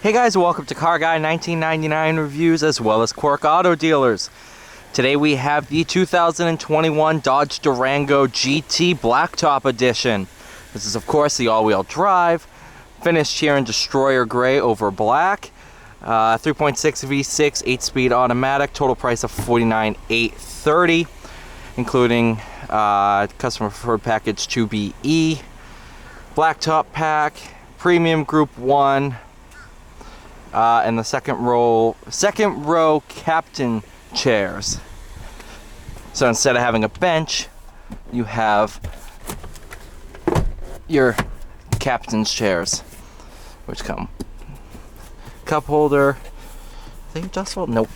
Hey guys, welcome to Car Guy 1999 Reviews as well as Quirk Auto Dealers. Today we have the 2021 Dodge Durango GT Blacktop Edition. This is of course the all-wheel drive, finished here in Destroyer Gray over black. 3.6 V6, 8-speed automatic, total price of $49,830, including customer preferred package 2BE, Blacktop pack, premium group 1, and the second row captain chairs. So instead of having a bench, you have your captain's chairs, which come cup holder. I think adjustable. Nope.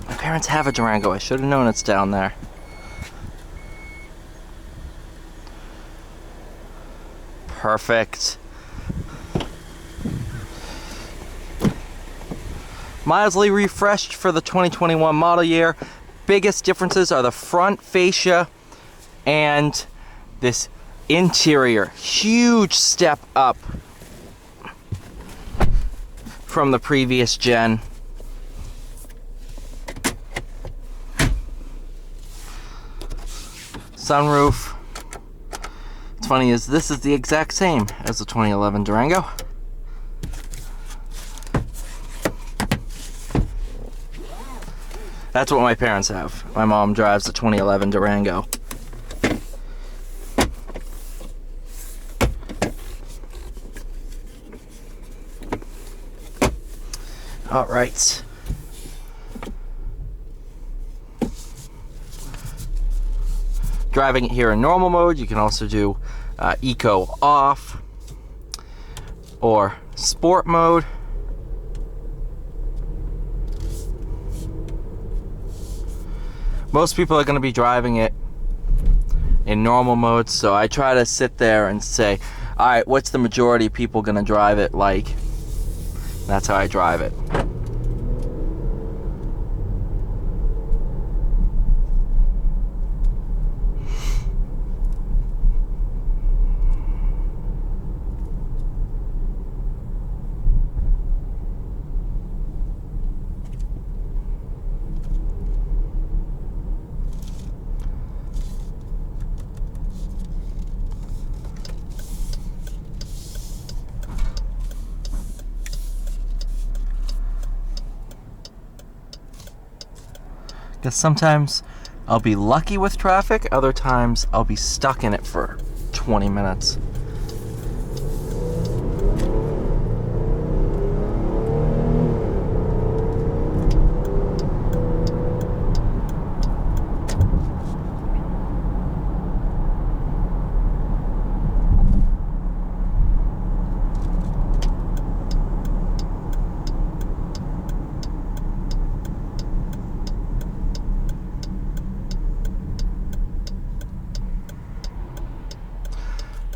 My parents have a Durango. I should have known it's down there. Perfect. Mildly refreshed for the 2021 model year. Biggest differences are the front fascia and this interior. Huge step up from the previous gen. Sunroof. What's funny is this is the exact same as the 2011 Durango. That's what my parents have. My mom drives the 2011 Durango. All right. Driving it here in normal mode, you can also do eco off or sport mode. Most people are going to be driving it in normal mode, so I try to sit there and say, all right, what's the majority of people going to drive it like? That's how I drive it. Because sometimes I'll be lucky with traffic, other times I'll be stuck in it for 20 minutes.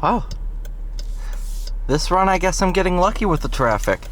Wow. This run, I guess I'm getting lucky with the traffic.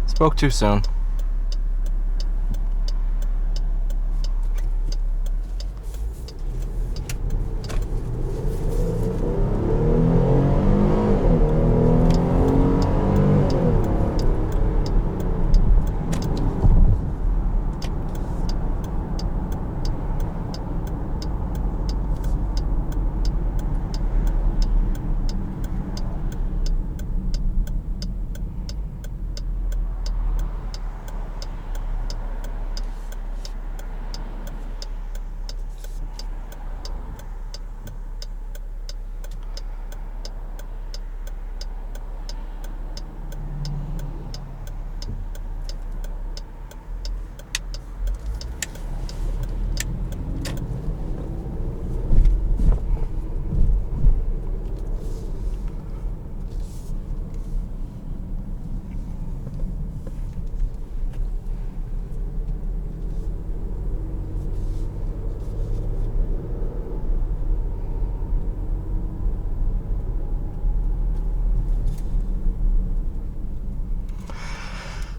Spoke too soon.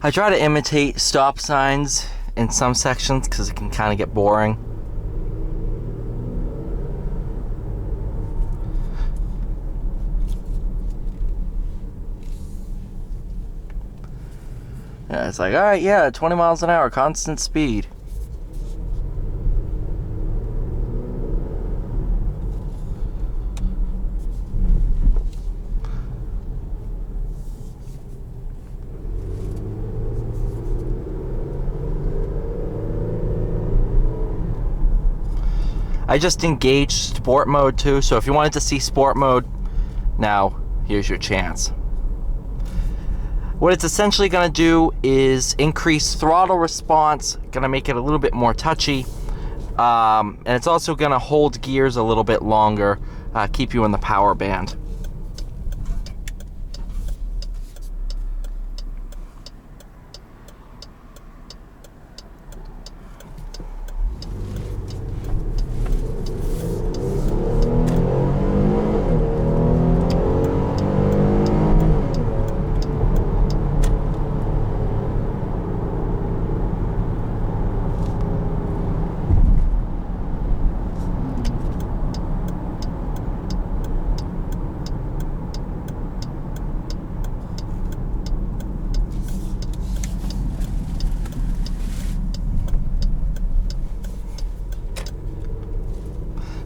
I try to imitate stop signs in some sections because it can kind of get boring. Yeah, it's like, alright, yeah, 20 miles an hour, constant speed. I just engaged sport mode too, so if you wanted to see sport mode, now here's your chance. What it's essentially going to do is increase throttle response, going to make it a little bit more touchy, and it's also going to hold gears a little bit longer, keep you in the power band.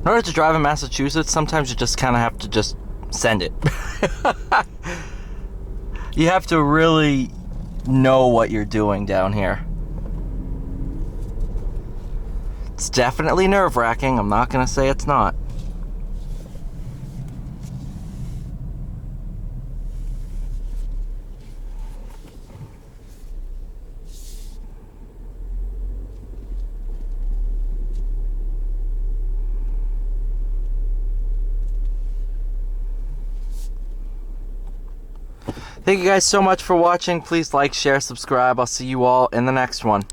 In order to drive in Massachusetts, sometimes you just kind of have to just send it. You have to really know what you're doing down here. It's definitely nerve-wracking. I'm not going to say it's not. Thank you guys so much for watching. Please like, share, subscribe. I'll see you all in the next one.